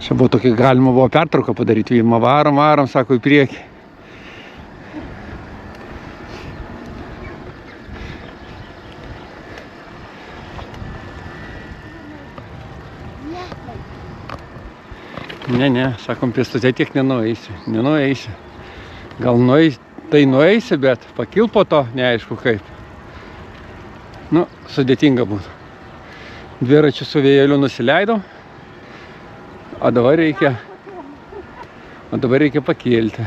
Čia buvo tokia, galima buvo pertrauką padaryti. Vilma, varom, sako, į priekį. Ne, sakom, pėstute tiek nenueisi. Gal tai nueisi, bet pakil po to, neaišku kaip. Nu, sudėtinga būtų. Dviračių su vėjeliu nusileidau, o dabar reikia pakilti.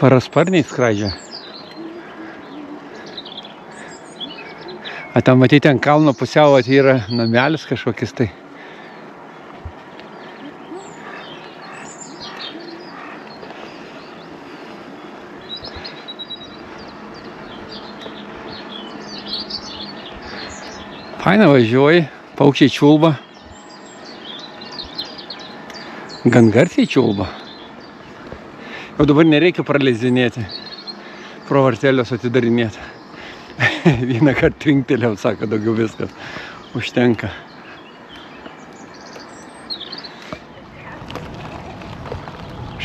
Parasparniai skraidžia. A tam matyti ant kalno pusiau yra namelis kažkokis tai. Faina važiuoji, paukščiai čiulba. Gan garsiai čiulba. Jau dabar nereikia praleidinėti, pro vartelius atidarinėti. Vieną kartą trinktelėjau, sako, daugiau viskas užtenka.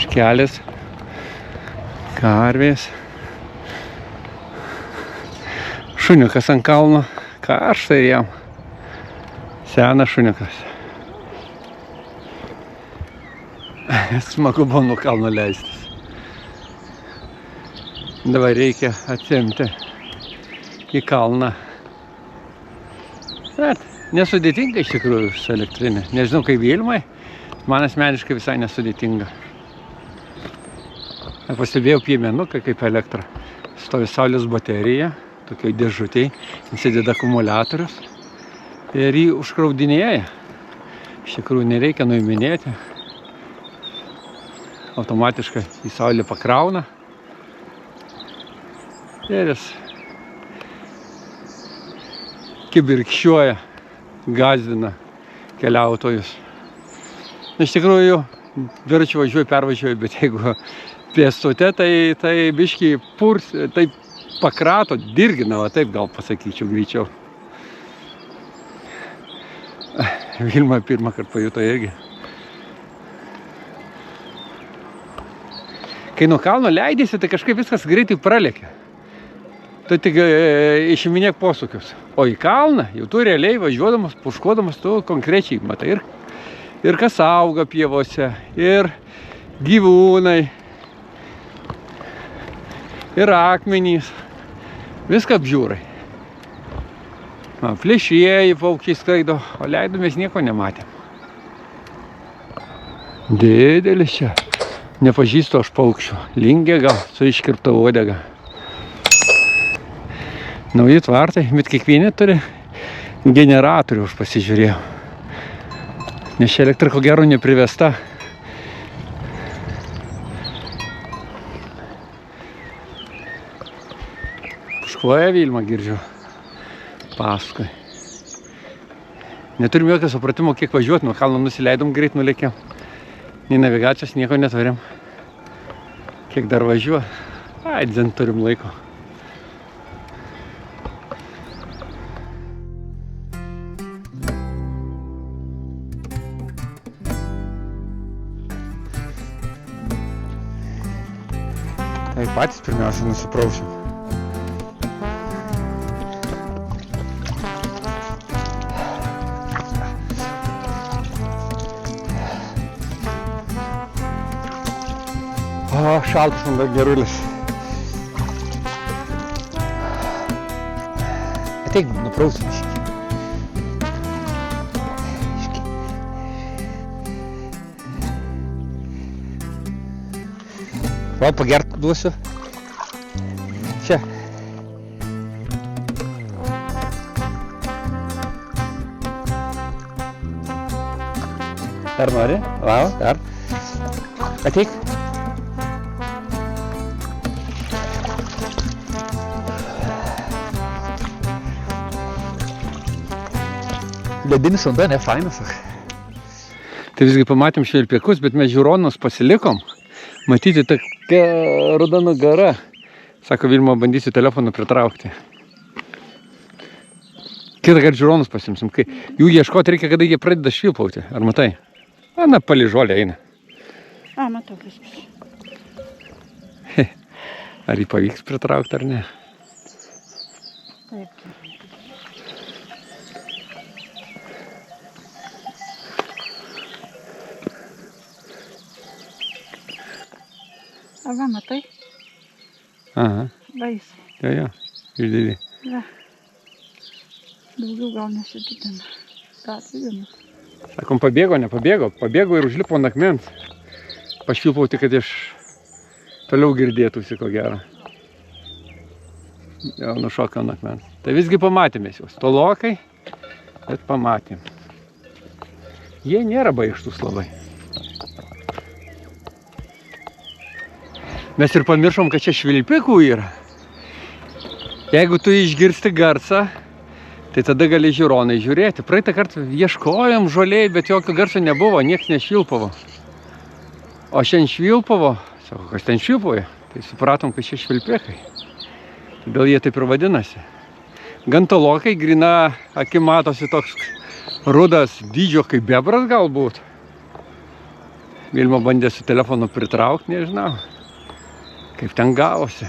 Škelis, karvės, šuniukas ant kalno. Karšta ir jam. Senas šuniukas. Smagu buvo nuo kalno leistis. Dabar reikia atsimti į kalną. Bet nesudėtinga iš tikrųjų su elektrinė. Nežinau, kaip Vilmai, man asmeniškai visai nesudėtinga. Pastebėjau piemenuką kaip elektrą. Stovi saulės baterija. Tokioj dėžutėj, įsideda akumuliatorius ir jį užkraudinėja. Iš tikrųjų nereikia nuiminėti. Automatiškai į saulę pakrauna. Ir jis kibirkščiuoja, gąsdina keliautojus. Iš tikrųjų, dviračiu pervažiuoju, bet jeigu pėstute, tai biškį taip pakrato, dirgina, va taip gal pasakyčiau greičiau. Vilma pirmą kartą pajuto irgi. Kai nuo kalno leidėsi, tai kažkaip viskas greitai pralėkė. Tai tik išiminėk posūkius. O į kalną jau tu realiai važiuodamas, puškodamas, tu konkrečiai matai ir kas auga pievose, ir gyvūnai, ir akmenys. Viską apžiūrai. Plėšrieji paukščiai skraido, o leido mes nieko nematėm. Didelis čia. Nepažįstu aš paukščių. Lingė gal su iškirpta uodega. Nauji tvartai, bet kiekvieni turi generatorių, aš pasižiūrėjau. Nes čia elektra ko gero neprivesta. Puškuoja Vilma, girdžiu, paskui. Neturim jokio supratimo, kiek važiuoti, nuo kalno nusileidom, greit nulėkėm. Nei navigacijos, nieko neturim. Kiek dar važiuoja? Ai, dzin turim laiko. Tai patys pirmiausia nusiprausim. O, šaltas man dar gerulis. Ateik, nuprausim iškį. Va, pagert duosiu. Čia. Dar nori? Va, dar. Ateik. Ledinis vanduo, ne fainas. Tai visgi pamatėm švilpėkus, bet mes žiūronus pasilikom. Matyti tokia ruda nugara. Sako, Vilma, bandysiu telefoną pritraukti. Kitą kartą žiūronus pasimsim. Kai jų ieškoti reikia, kada jie pradeda švilpauti. Ar matai? Na, palei žolę eina. Matau viskas. Ar jį pavyks pritraukti ar ne? Taip. Va, matai? Aha. Vaisiai. Jo, išdidį. Va. Daugiau gal nesididina. Ką atvidina? Sakom, pabėgo, nepabėgo. Pabėgo ir užlipo ant akmens. Pašvilpauti, kad iš toliau girdėtųsi, ko gero. Jau nušoka ant akmens. Tai visgi pamatėmės juos. Tolokai, bet pamatėm. Jie nėra baikštus labai. Mes ir pamiršom, kad čia švilpikų yra. Jeigu tu išgirsti garsą, tai tada gali žiūronai žiūrėti. Praeitą kartą ieškojom žolėj, bet jokio garso nebuvo, nieks nešvilpavo. O šiandien švilpavo, sako, kas ten švilpauja, tai supratom, kad čia švilpikai. Todėl jie taip ir vadinasi. Gan tolokai, grina akim matosi toks rudas dydžio kaip bebras galbūt. Vilma bandė su telefonu pritraukti, nežinau, kaip ten gavosi.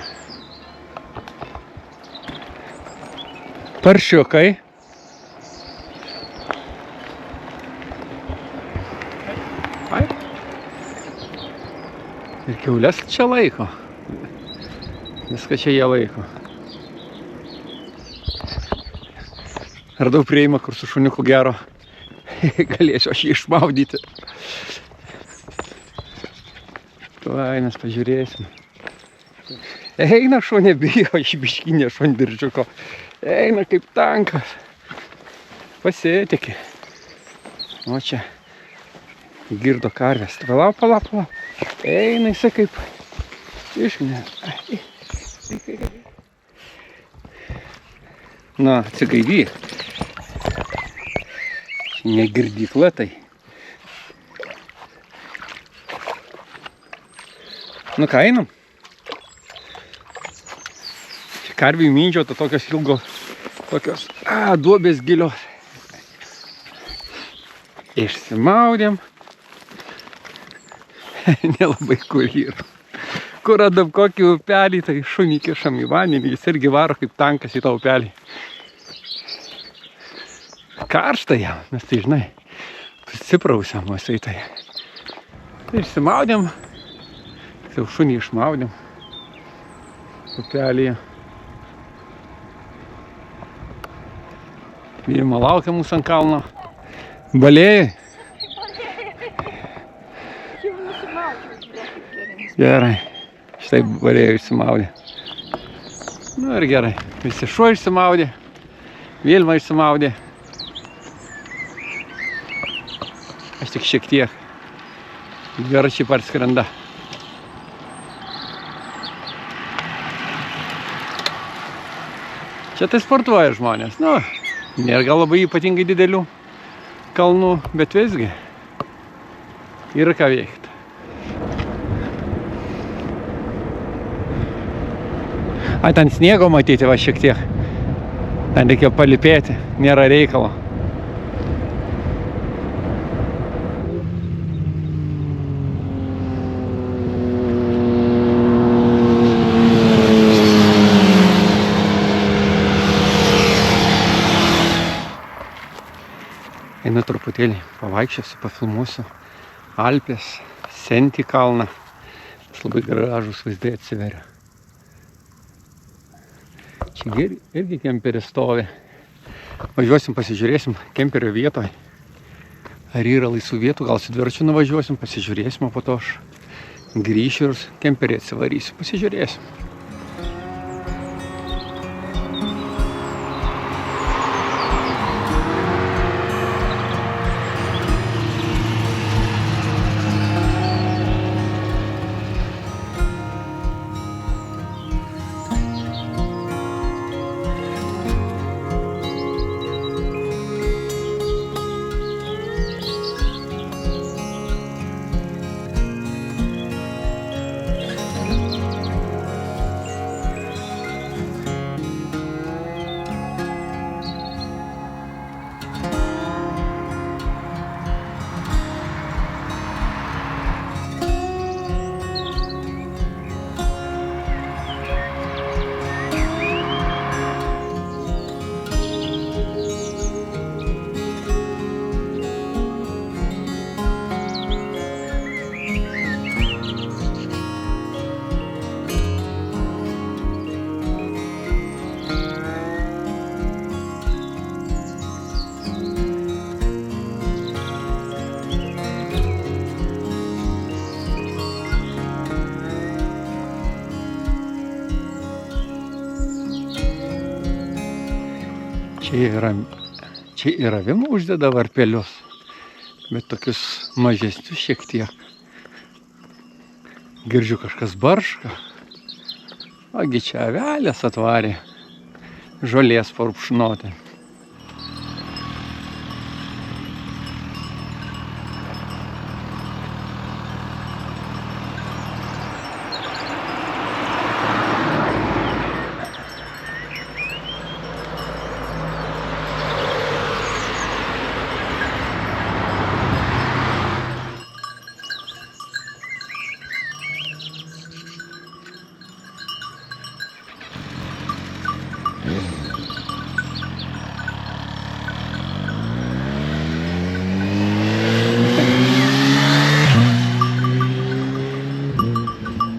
Paršiukai. Ai. Ir kiaulės čia laiko. Viską čia jie laiko. Radau prieimą, kur su šuniuku gero galėsiu aš jį išmaudyti. Tuoj mes pažiūrėsim. Eina šunė, bijo iš biškinė šundirčiuko. Eina kaip tankas. Pasitiki. O čia girdo karvės. Palauk. Eina jisai kaip iškinė. Na, atsigaidyk. Negirdykla tai. Nu ką, einam? Karvių mindžiota tokios ilgos, tokios duobės gilios. Išsimaudėm. Nelabai kur yra. Kur radom kokį upelį, tai šunį kišam į vandenį, jis irgi varo kaip tankas į tą upelį. Karšta jam, mes tai žinai, susiprausiam visai tai. Tai išsimaudėm, jau šunį išmaudėm upelėje. Vilma laukia mūsų ant kalno. Balėjai? Gerai. Štai balėjai išsimaudė. Nu ir gerai. Visi šuo išsimaudė. Vilma išsimaudė. Aš tik šiek tiek. Dviračiai parskrenda. Čia tai sportuoja žmonės. Nu, nėra gal labai ypatingai didelių kalnų, bet visgi yra ką veikti. Ten sniego matyti va šiek tiek. Ten reikia palipėti, nėra reikalo. Einu truputėlį pavaikščiosiu, pafilmuosiu Alpės, Senti kalną. Labai gražūs vaizdai atsiveria. Čia irgi kemperis stovi. Važiuosim, pasižiūrėsim kemperio vietoje. Ar yra laisvų vietų, gal su dviračiu nuvažiuosim, pasižiūrėsim, o po to aš grįšiu ir kemperį atsivarysiu. Pasižiūrėsim. Čia yra avim uždeda varpelius, bet tokius mažesnius šiek tiek. Girdžiu kažkas barška. Ogi čia avelės atvarė žolės parupšnoti.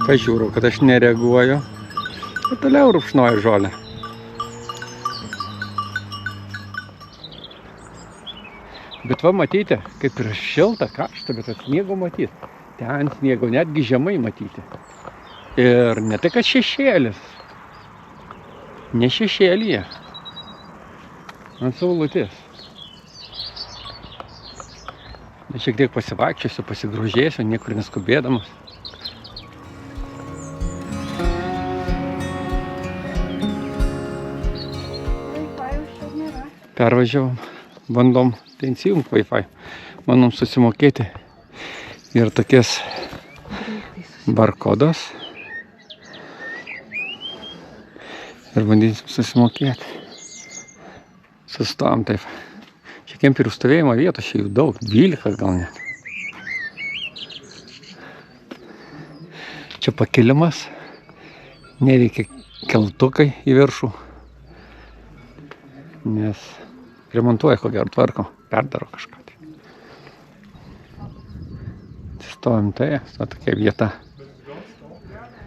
Pažiūrau, kad aš nereaguoju, ir toliau rupšnoju žolę. Bet va matyti, kaip ir šilta, karšta, bet sniego matyti. Ten sniego netgi žemai matyti. Ir ne tai, kad šešėlis. Ne šešėlyje. Ant saulutės. Šiek tiek pasivaikščiosiu, pasigrožėsiu, niekur neskubėdamas. Pervažiavom, bandom ten įsijungt Wi-Fi. Manom susimokėti ir tokias barkodas. Ir bandysim susimokėti. Sustojom taip. Čia kemperių stovėjimo vietos, čia jų daug, 12 gal net. Čia pakilimas, neveikia keltukai į viršų, nes remontuoja, ko gero tvarko, perdaro kažką. Stovim tai, tokia vieta.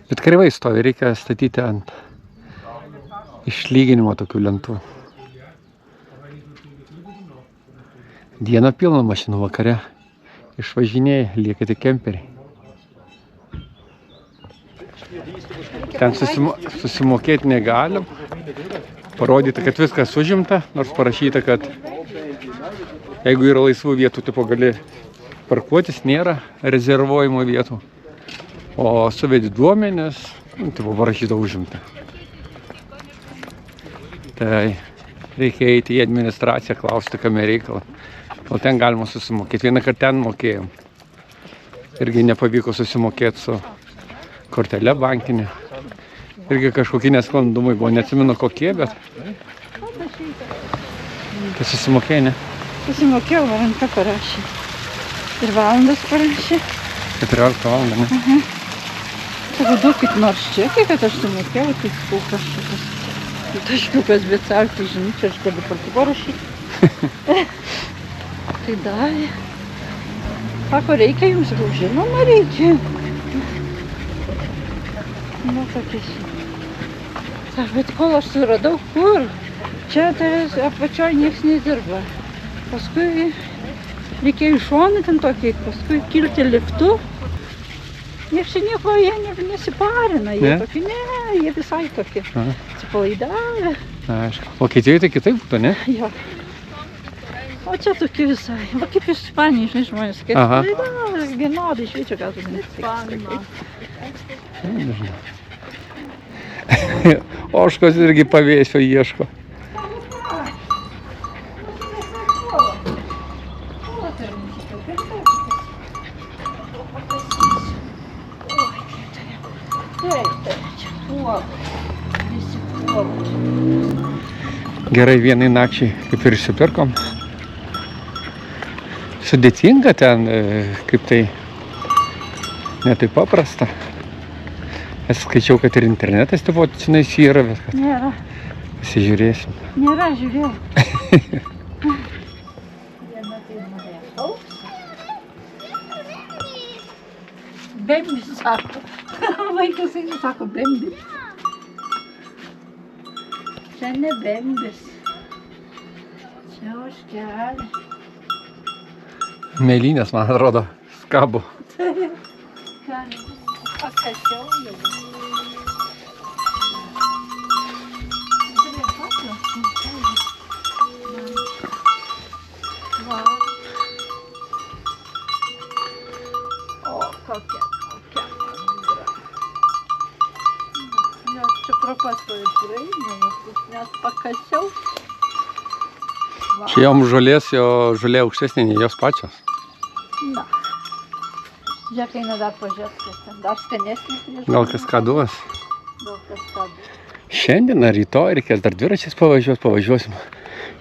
Bet kreivai stovi, reikia statyti ant išlyginimo tokių lentų. Dieną pilna mašinų, vakare išvažinėja, lieka tik kemperiai. Ten susimokėti negalim. Parodyta, kad viskas užimta, nors parašyta, kad jeigu yra laisvų vietų, tipo gali parkuotis, nėra rezervuojimo vietų. O suvedi duomenis, tipo parašyta užimta. Tai reikia eiti į administraciją, klausti, kame reikalą. O ten galima susimokėti. Vieną kartą ten mokėjom. Irgi nepavyko susimokėti su kortele bankinė. Irgi kažkokie nesklandumai buvo, neatsimenu kokie, bet... Tai susimokėjai, ne? Susimokėjau, ranka parašė. Ir valandas parašė. 14 valandą, ne? Sako, duokit nors čekį, kad aš sumokėjau, tai sakau kažkokas taškiukas, bet sakė, žinai, čia aš galiu kartu parašyti. Tai davė. Sako, reikia jums, sakau, žinoma reikia. Nu, tokiais. Sako, bet kol aš suradau, kur? Čia apačioj nieks nedirba. Paskui reikėjo iš šono ten tokį, paskui kilti liftu. Nieks čia nieko, jie nesiparina, jie tokie, ne, jie visai tokie. Atsipalaidavę. Aišku. Vokietijoje tai kitaip būtų, ne? Jo. O čia tokie visai. Va kaip Ispanijai, žinai, žmonės, kai atsipalaidavę, vienodai šveičia, gal tu nesakai. Nežinau. Ožkos irgi pavėsio ieško. Gerai, vienai nakčiai kaip ir išsipirkom. Sudėtinga ten, kaip tai ne taip paprasta. Aš skaičiau, kad ir internetas tipo čionais yra, bet kad... Nėra. Pasižiūrėsim. Nėra, žiūrėjau. Bembis sako. Vaikas eina, sako, bembis. Čia ne bembis. Čia ožkelė. Mėlynės, man atrodo, skabo. Pakasiau jau. kokia. Jos čia propastoju praeina, net pakasiau. Čia jom žolė aukštesnė nei jos pačios. Na. Žiūrėk, eina dar pažiūrėti, dar skanesnė. Gal kas ką duos? Gal kas ką duos. Šiandien ar rytoj reikės dar dviračiais pavažiuosim.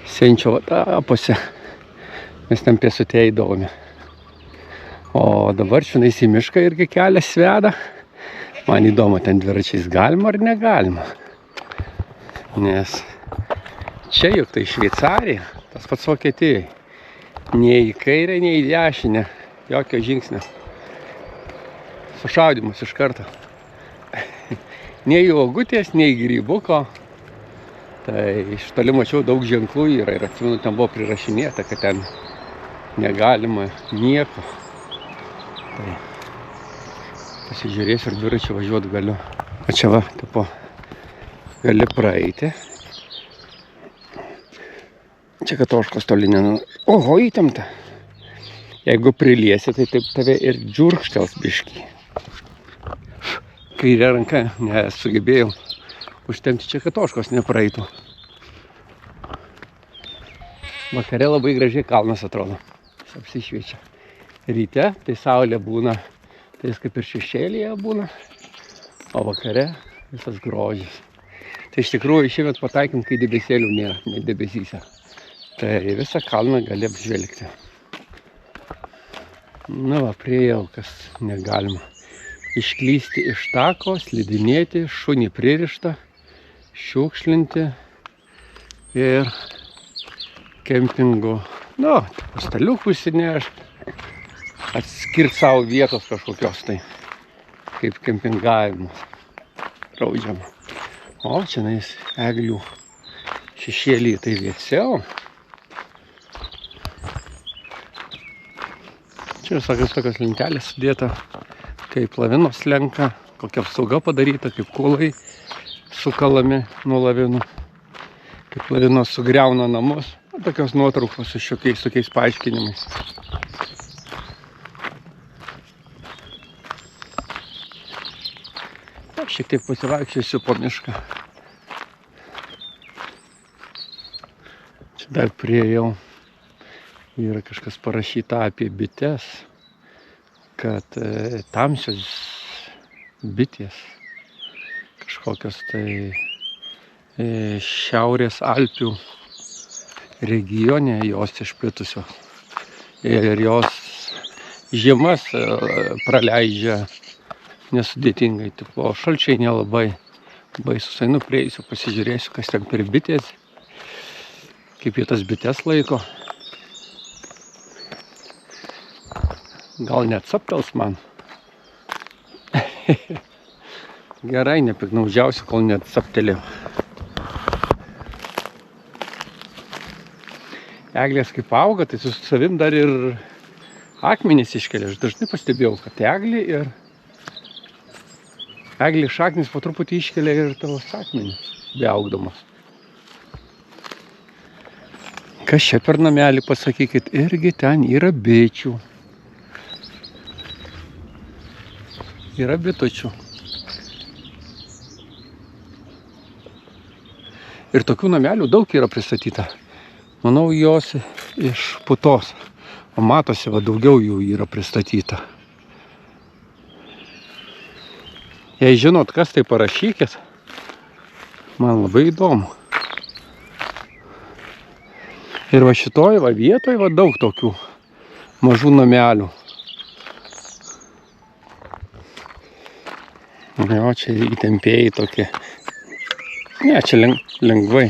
Senčio apose. Mes ten pėsutė eidavome. O dabar čionais į mišką irgi kelias veda. Man įdomu, ten dviračiais galima ar negalima. Nes čia juk tai Šveicarija, tas pats Vokietijai. Nei į kairę, nei į dešinę. Jokio žingsnio. Sušaudymas iš karto. Nei uogutės, nei grybuko. Tai iš toli mačiau daug ženklų yra ir atsimenu, ten buvo prirašinėta, kad ten negalima nieko. Tai pasižiūrėsiu, ar dviračiu važiuoti galiu. O čia va, tipo, gali praeiti. Čia katoškos toli nenau. Oho, įtempta. Jeigu priliesi, tai taip tave ir džiurkštels biškį. Kairė ranka nesugebėjau užtempti, čia katoškos nepraeitų. Vakare labai gražiai kalnas atrodo. Jis apsišviečia. Ryte tai saulė būna, tai jis kaip ir šešėlyje būna, o vakare visas grožis. Tai iš tikrųjų šiemet pataikėm, kai debesėlių nėra, net debesyse. Tai visą kalną gali apžvelgti. Na va, priėjau, kas negalima. Išklysti iš tako, slidinėti, šunį pririštą, šiukšlinti ir kempingu, staliukų įsinešti, atskirti savo vietos kažkokios tai, kaip kempingavimas, draudžiama. O čia nais eglių šešėlį tai vėsiau. Čia visokios tokios lentelės sudėta, kaip lavinos slenka, kokia apsauga padaryta, kaip kulai sukalami nuo lavinų, kaip lavinos sugriauna namus. Tokios nuotraukos su šiokiais tokiais paaiškinimais. Šiek tiek pasivaikščiosiu po mišką. Čia dar priėjau. Yra kažkas parašyta apie bites, kad tamsios bitės, kažkokios tai Šiaurės Alpių regione jos išplitusios. Ir jos žiemas praleidžia nesudėtingai, tipo šalčiai nelabai baisus. Einu prieisiu, pasižiūrėsiu, kas ten per bitės, kaip jie tas bites laiko. Gal net saptels man. Gerai, nepiknaudžiausiu, kol net saptelėjau. Eglės kaip auga, tai su savim dar ir akmenys iškelia. Aš dažnai pastebėjau, kad eglė šaknis po truputį iškelia ir tavo akmenys beaugdamas. Kas čia per namelį, pasakykit, irgi ten yra bičių. Yra bitučių. Ir tokių namelių daug yra pristatyta. Manau, jos iš Putos. O matosi, va, daugiau jų yra pristatyta. Jei žinot, kas tai parašykit, man labai įdomu. Ir va šitoj va vietoj va daug tokių mažų namelių. Jo, čia įtempėjai tokie. Ne, čia lengvai.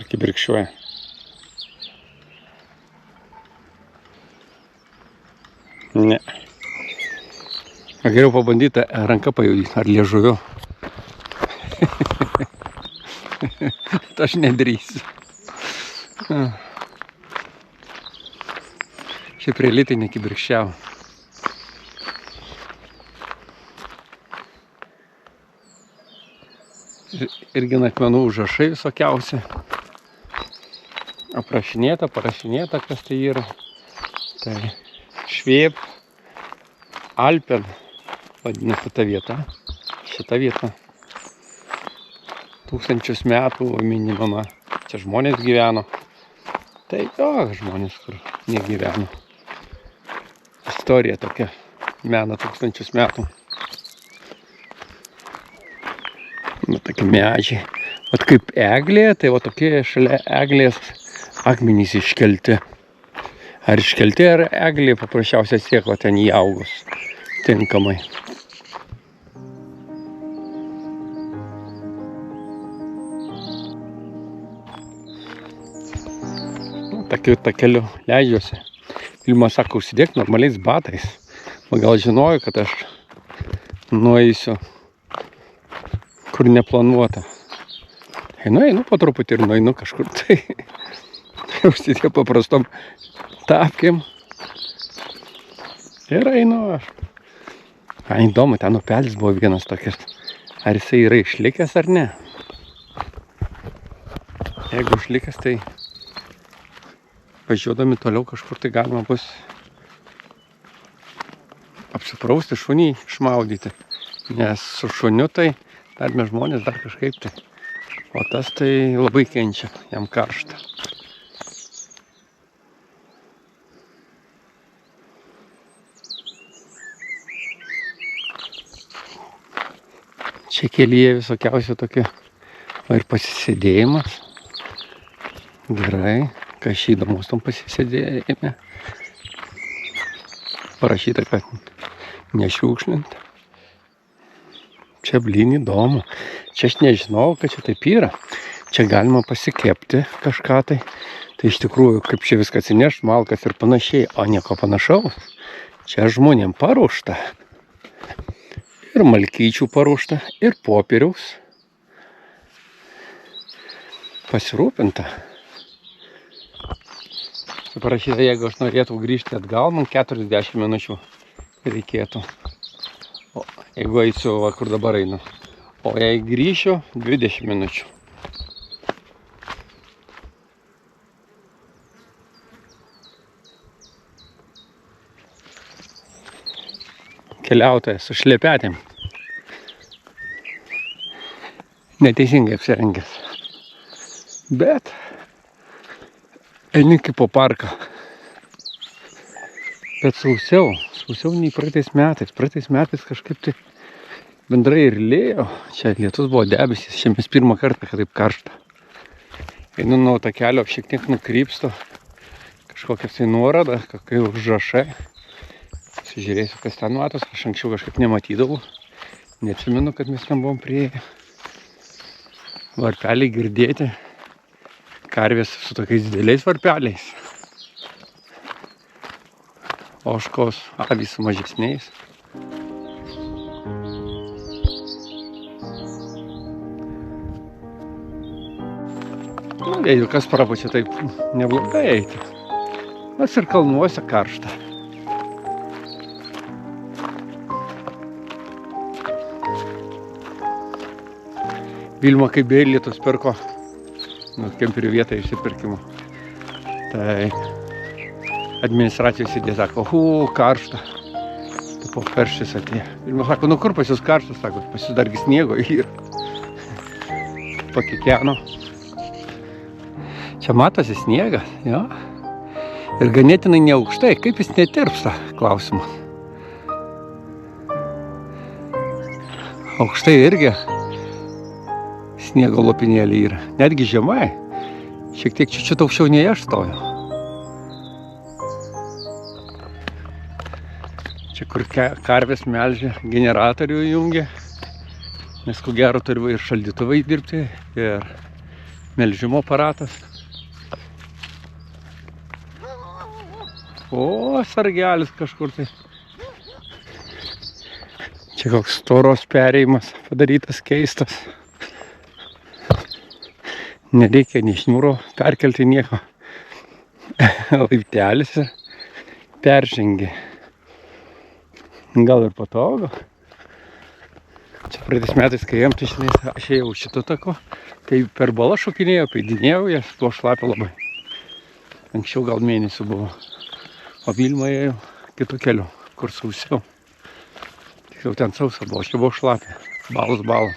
Kibirkščiuoja. Ne. Geriau pabandyti ranką pajudyti, ar liežuviu. Aš nedrįsiu. Šiaip realiai tai nekibirkščiavo. Irgi akmenų užrašai visokiausi. Aprašinėta, parašinėta, kas tai yra. Tai Švėb Alpen vadinasi ta vieta. Šita vieta 1000 metų minimama. Čia žmonės gyveno. Tai žmonės, kur negyveno. Istorija tokia mena 1000 metų. Tokie medžiai. Vat kaip eglė, tai va tokie šalia eglės akmenys iškelti. Ar iškelti, ar eglė paprasčiausiai sėkla ten įaugus tinkamai. Takeliu leidžiuosi. Vilma sako, užsidėk normaliais batais. Gal žinojo, kad aš nueisiu, kur neplanuota. Einu po truputį ir nueinu kažkur tai. Užsidėk paprastom tapkėm. Ir einu aš. Įdomu, ten upelis buvo vienas tokis. Ar jisai yra išlikęs ar ne? Jeigu išlikęs, tai važiuodami toliau kažkur tai galima bus apsiprausti, šunį išmaudyti. Nes su šuniu tai dar mes žmonės dar kažkaip tai. O tas tai labai kenčia, jam karšta. Čia kelyje visokiausių tokie ir pasisėdėjimas. Gerai, kas įdomus tam pasisėdėjime. Parašyta, kad nešiukšlint. Čia blyn įdomu. Čia aš nežinau, kad čia taip yra. Čia galima pasikepti kažką tai. Tai iš tikrųjų, kaip čia viską atsinešt, malkas ir panašiai, o nieko panašaus. Čia žmonėm paruošta. Ir malkyčių paruošta, ir popieriaus. Pasirūpinta. Čia parašyta, jeigu aš norėtų grįžti atgal, man 40 minučių reikėtų. O jeigu eisiu, kur dabar einu. O jei grįšiu, 20 minučių. Keliautojas su šlepetėm. Neteisingai apsirengęs. Bet eini kaip po parką. Bet sausiau nei praeitais metais. Praeitais metais kažkaip tai bendrai ir lėjo. Čia lietus buvo debesis. Čia mes pirmą kartą, kad taip karšta. Einu nuo to kelio, šiek tiek nukrypstu. Kažkokias tai nuoroda, kokie užrašai. Žiūrėsiu, kas ten matos. Aš anksčiau kažkaip nematydavau. Neatsimenu, kad mes ten buvom prieėję. Varpeliai girdėti. Karvės su tokiais dideliais varpeliais. Ožkos, avys su mažesniais. Jeigu kas prapučia, taip neblogai eiti. Nors ir kalnuose karšta. Vilma kaip bėlėtus pirko kemperių vietą išsipirkimo. Tai administracijos įdė sako, karšta. Tipo karštis atėjo. Vilma sako, kur pas jūs karštas? Sako, pas jūs dargi sniego yra. Pakikeno. Čia matosi sniegas, jo. Ir ganėtinai neaukštai. Kaip jis netirpsta? Klausimas. Aukštai irgi sniego lopinėlį yra. Netgi žemai. Šiek tiek čia aukščiau nei aš stoju. Čia kur karvės melžia, generatorių jungia. Nes ko gero turi ir šaldytuvai dirbti, ir melžimo aparatas. O, sargelis kažkur tai. Čia koks storos perėjimas padarytas keistas. Nereikia nei šniūro perkelti nieko. Laiptelis peržengi. Gal ir patogu. Čia praeitais metais, kai ėjom, tai aš ėjau šito tako. Tai per balą šokinėjau, peidinėjau, jas tuo šlapia labai. Anksčiau gal mėnesių buvo. O Vilma ėjo kitų kelių, kur sausiau. Tiksliau ten sausa buvo, čia buvo šlapė, balus.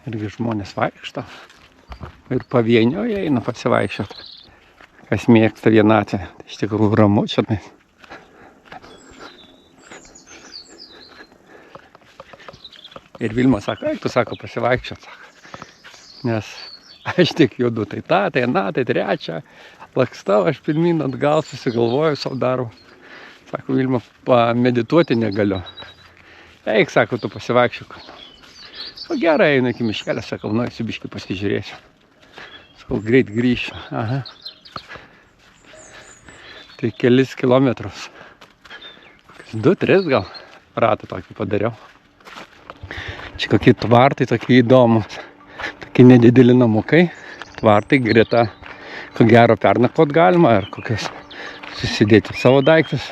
Irgi žmonės vaikšto. Ir pavienioje eina pasivaikščiot. Kas mėgsta vienatvę, iš tikrųjų ramu čia. Ir Vilma sako, tu sako pasivaikščiot, sako. Nes aš tik judu, tai tą, tai aną, tai trečią. Lakstau, aš pirmyn atgal susigalvoju savo darbo. Sako, Vilma, pamedituoti negaliu. Eik, sako, tu pasivaikščiok. O gerai, einu iki miškelio, sakau, nuėsiu biškį pasižiūrėsiu. Sakau, greit grįšiu. Aha. Tai kelis kilometrus. 2-3 gal ratą tokį padariau. Čia kokie tvartai tokie įdomus. Tokie nedideli namukai. Tvartai greta, ko gero pernakvot galima ar kokios susidėti savo daiktus.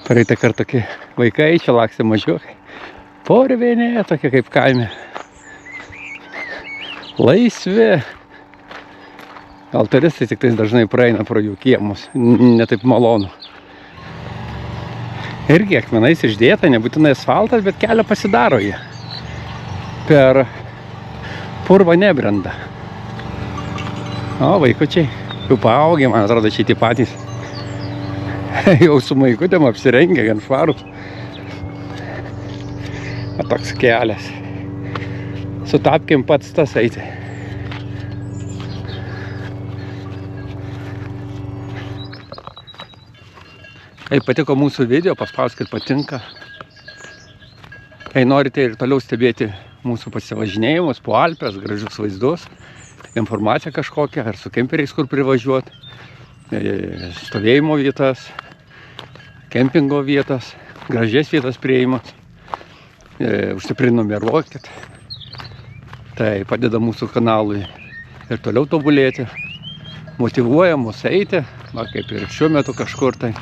Praeitą kartą tokie vaikai čia lakstė mažiukai. Porvėnė, tokia kaip kaime. Laisvi. Gal turistai tik tais dažnai praeina pro jų kiemus. Netaip malonu. Irgi akmenais išdėta, nebūtinai asfaltas, bet kelią pasidaro jie. Per purvą nebrenda. O, vaikučiai, jau paaugę, man atrodo, čia tie patys. Jau su maikutėm apsirengę, gan švarūs. O toks kelias. Su tapkėm pats tas eiti. Jei patiko mūsų video, paspauskit patinka. Jei norite ir toliau stebėti mūsų pasivažinėjimus po Alpes, gražius vaizdus, informaciją kažkokią, ar su kemperiais kur privažiuoti, stovėjimo vietas, kempingo vietas, gražias vietas prieimas, užsiprenumeruokit. Tai padeda mūsų kanalui ir toliau tobulėti, motyvuoja mus eiti, va, kaip ir šiuo metu kažkur tai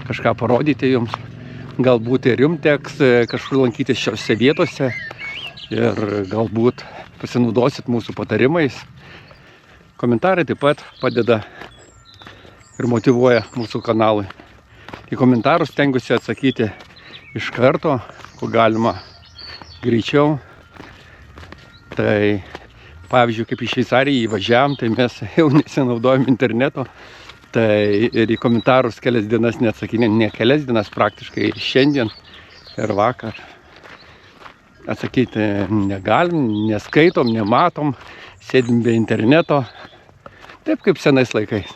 kažką parodyti jums. Galbūt ir jums teks kažkur lankytis šiose vietose ir galbūt pasinaudosit mūsų patarimais. Komentarai taip pat padeda ir motyvuoja mūsų kanalui. Į komentarus stengiuosi atsakyti iš karto, kuo galima greičiau. Tai pavyzdžiui, kaip į Šveicariją įvažiavam, tai mes jau nesinaudojam interneto. Tai ir į komentarus kelias dienas neatsakinėm, ne kelias dienas, praktiškai šiandien ir vakar. Atsakyti negalim, neskaitom, nematom, sėdim be interneto, taip kaip senais laikais.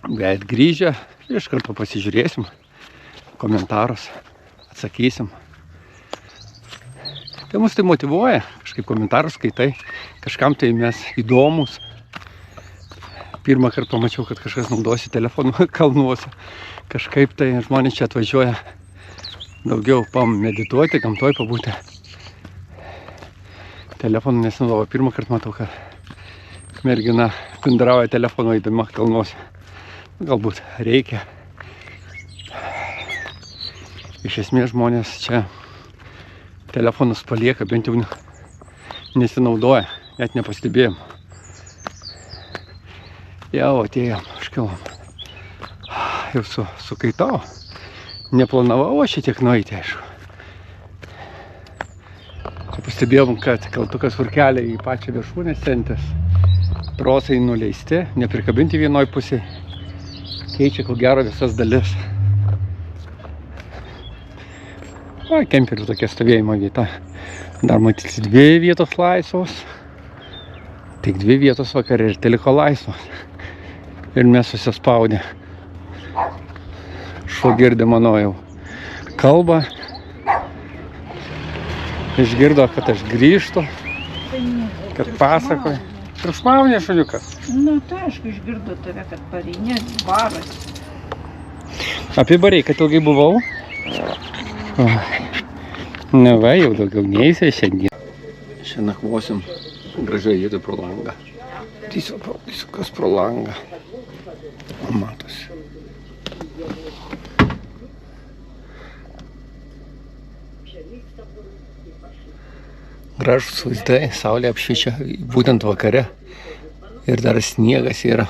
Bet grįžę, iš karto pasižiūrėsim komentarus, atsakysim. Tai mus tai motyvuoja, kažkaip komentarus skaitai, kažkam tai mes įdomus. Pirmą kartą pamačiau, kad kažkas naudosi telefonų kalnuose. Kažkaip tai žmonės čia atvažiuoja daugiau pamedituoti, gamtoj pabūti. Telefonų nesinaudoja. Pirmą kartą matau, kad mergina bendrauja telefonu eidama kalnuose. Galbūt reikia. Iš esmės žmonės čia telefonus palieka, bent jau nesinaudoja, net nepastebėjom. Jau atėjom, iškilom. Jau sukaitau. Neplanavau aš šitiek nueiti, aišku. Čia pastebėjom, kad keltukas urkelė į pačią viršūnę sentės. Trosai nuleisti, neprikabinti vienoj pusėj. Keičia, ko gero, visas dalis. O, kemperių tokia stovėjimo vieta. Dar matyti 2 vietos laisvos. Tik 2 vietos vakarė ir teliko laisvos. Ir mes susispaudė. Šuo girdė, manau, jau kalbą. Išgirdo, kad aš grįžtu, kad pasakoju. Triukšmaunė šuniukas. Nu, tai aišku, išgirdo tave, kad pareinė, baras. Apibarei, kad ilgai buvau. Na va, jau daugiau neįsiai šiandien. Šiandien nakvosim gražiai vietoj pro langą. Tiesiog kas pro langą. Matosi. Gražus vaizdai, saulė apšviečia būtent vakare Ir dar sniegas yra.